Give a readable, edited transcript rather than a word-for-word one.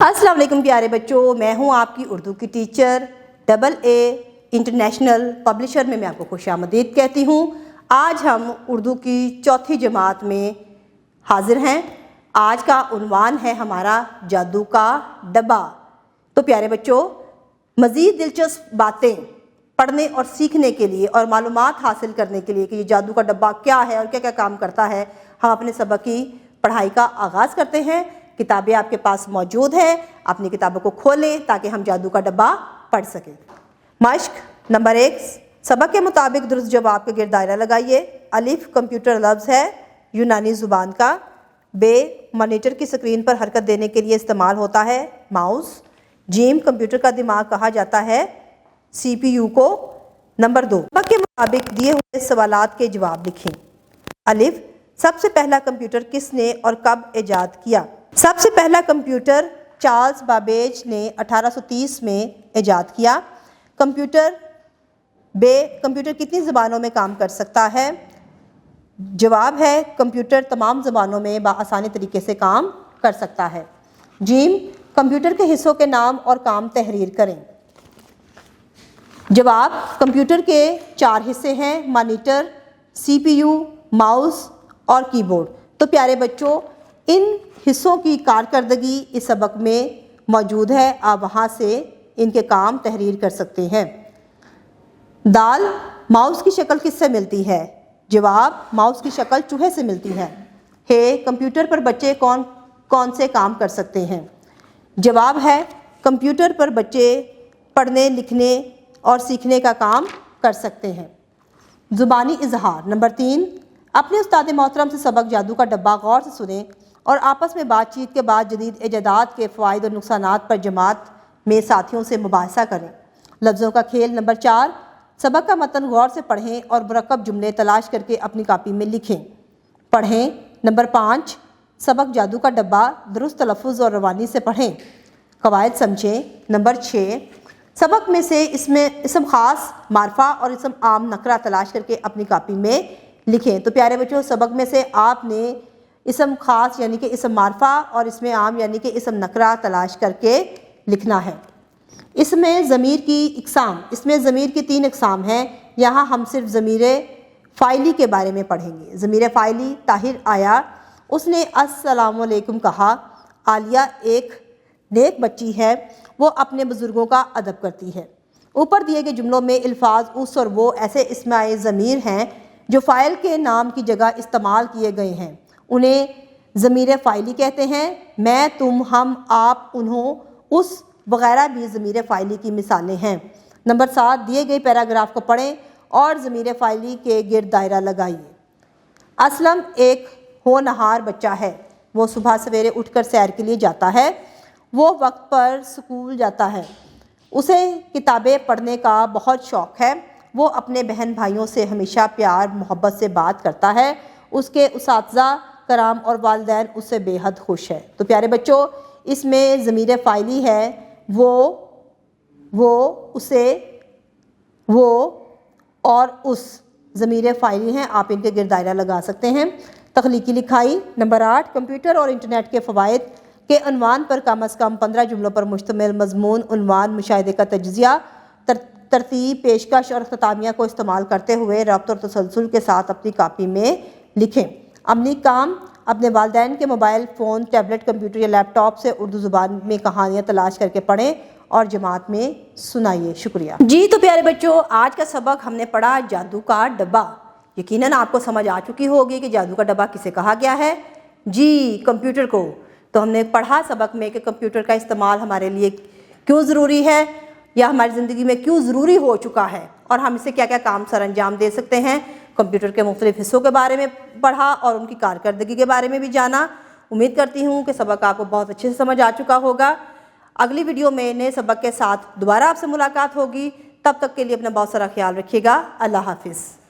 अस्सलाम वालेकुम प्यारे बच्चों, मैं हूं आपकी उर्दू की टीचर AA इंटरनेशनल पब्लिशर में मैं आपको खुशामदीद कहती हूं। आज हम उर्दू की चौथी जमात में हाजिर हैं। आज का उन्वान है हमारा जादू का डब्बा। तो प्यारे बच्चों, मज़ीद दिलचस्प बातें पढ़ने और सीखने के लिए और मालूमात हासिल करने के लिए कि ये जादू का डब्बा क्या है और क्या क्या काम करता है, हम अपने सबक की पढ़ाई का आगाज़ करते हैं। किताबें आपके पास मौजूद हैं, अपनी किताबों को खोलें ताकि हम जादू का डब्बा पढ़ सकें। मश्क नंबर 1, सबक के मुताबिक दुरुस्त जवाब के गिर्द दायरा लगाइए। अलिफ कंप्यूटर लफ्ज़ है यूनानी ज़ुबान का। बे मॉनिटर की स्क्रीन पर हरकत देने के लिए इस्तेमाल होता है माउस। जीम कंप्यूटर का दिमाग कहा जाता है CPU को। नंबर 2, सबक के मुताबिक दिए हुए सवालात के जवाब लिखें। अलिफ, सबसे पहला कंप्यूटर किसने और कब ईजाद किया? सबसे पहला कंप्यूटर चार्ल्स बाबेज ने 1830 में ईजाद किया। कंप्यूटर कितनी ज़बानों में काम कर सकता है? जवाब है कंप्यूटर तमाम ज़बानों में बआसानी तरीके से काम कर सकता है। जीम, कंप्यूटर के हिस्सों के नाम और काम तहरीर करें। जवाब, कंप्यूटर के 4 हिस्से हैं, मॉनिटर, CPU, माउस और कीबोर्ड। तो प्यारे बच्चों, इन हिस्सों की कारकर्दगी इस सबक में मौजूद है, आप वहाँ से इनके काम तहरीर कर सकते हैं। दाल, माउस की शक्ल किससे मिलती है? जवाब, माउस की शक्ल चूहे से मिलती है। हे, कंप्यूटर पर बच्चे कौन कौन से काम कर सकते हैं? जवाब है कंप्यूटर पर बच्चे पढ़ने, लिखने और सीखने का काम कर सकते हैं। ज़ुबानी इजहार नंबर 3, अपने उस्ताद मोहतरम से सबक जादू का डब्बा गौर से सुनें और आपस में बातचीत के बाद जदीद इजादात के फ़वाइद और नुकसानात पर जमात में साथियों से मुबाहसा करें। लफ्ज़ों का खेल नंबर 4, सबक का मतन गौर से पढ़ें और मुरक्कब जुमले तलाश करके अपनी कापी में लिखें। पढ़ें। नंबर 5, सबक जादू का डब्बा दुरुस्त तलफ़्फ़ुज़ और रवानी से पढ़ें। क़वायद समझें। नंबर 6, सबक में से इसमें इसम ख़ास, मारफा और इसम आम नकरा तलाश करके अपनी कापी में लिखें। तो प्यारे बच्चों, सबक में से आपने इसम ख़ास यानी कि इसम मारफा और इसमें आम यानी कि इसम नकरा तलाश करके लिखना है। इसमें ज़मीर की इक़साम, इसमें ज़मीर की 3 इक़साम हैं। यहाँ हम सिर्फ ज़मीर फ़ाइली के बारे में पढ़ेंगे। ज़मीर फ़ाइली, ताहिर आया, उसने अस्सलामु अलैकुम कहा। आलिया एक नेक बच्ची है, वो अपने बुज़ुर्गों का अदब करती है। ऊपर दिए गए जुमलों में अल्फाज उस और वो ऐसे इस्माए ज़मीर हैं जो फ़ाइल के नाम की जगह इस्तेमाल किए गए हैं, उन्हें ज़मीर फ़ाइली कहते हैं। मैं, तुम, हम, आप, उन्हों, उस वग़ैरह भी ज़मीर फ़ाइली की मिसालें हैं। नंबर 7, दिए गए पैराग्राफ को पढ़ें और ज़मीर फ़ाइली के गिर्द दायरा लगाइए। असलम एक होनहार बच्चा है, वो सुबह सवेरे उठकर सैर के लिए जाता है। वो वक्त पर स्कूल जाता है। उसे किताबें पढ़ने का बहुत शौक़ है। वो अपने बहन भाइयों से हमेशा प्यार मोहब्बत से बात करता है। उसके उसातिज़ा कराम और वालिदैन उससे बेहद खुश है। तो प्यारे बच्चों, इसमें ज़मीर फ़ाइली है वो, उसे, वो और उस ज़मीर फ़ाइली हैं, आप इनके गिर्द दायरा लगा सकते हैं। तख्लीकी लिखाई नंबर 8, कंप्यूटर और इंटरनेट के फ़वाइद के उन्वान पर कम से कम 15 जुमलों पर मुश्तमिल मज़मून, उन्वान, मुशाहिदे का तज्ज़िया, तरतीब, पेशकश और ख़तामिया को इस्तेमाल करते हुए रब्त और तसलसल के साथ अपनी कापी में लिखें। अमली काम, अपने वालिदैन के मोबाइल फ़ोन, टैबलेट, कंप्यूटर या लैपटॉप से उर्दू ज़ुबान में कहानियाँ तलाश करके पढ़ें और जमात में सुनाइए। शुक्रिया जी। तो प्यारे बच्चों, आज का सबक हमने पढ़ा जादू का डब्बा। यकीनन आपको समझ आ चुकी होगी कि जादू का डब्बा किसे कहा गया है। जी, कंप्यूटर को। तो हमने पढ़ा सबक में कि कंप्यूटर का इस्तेमाल हमारे लिए क्यों ज़रूरी है या हमारी ज़िंदगी में क्यों ज़रूरी हो चुका है और हम इससे क्या क्या काम सर अंजाम दे सकते हैं। कंप्यूटर के मुख्तलिफ़ हिस्सों के बारे में पढ़ा और उनकी कारकर्दगी के बारे में भी जाना। उम्मीद करती हूँ कि सबक आपको बहुत अच्छे से समझ आ चुका होगा। अगली वीडियो में नए सबक के साथ दोबारा आपसे मुलाकात होगी। तब तक के लिए अपना बहुत सारा ख्याल रखिएगा। अल्लाह हाफिज़।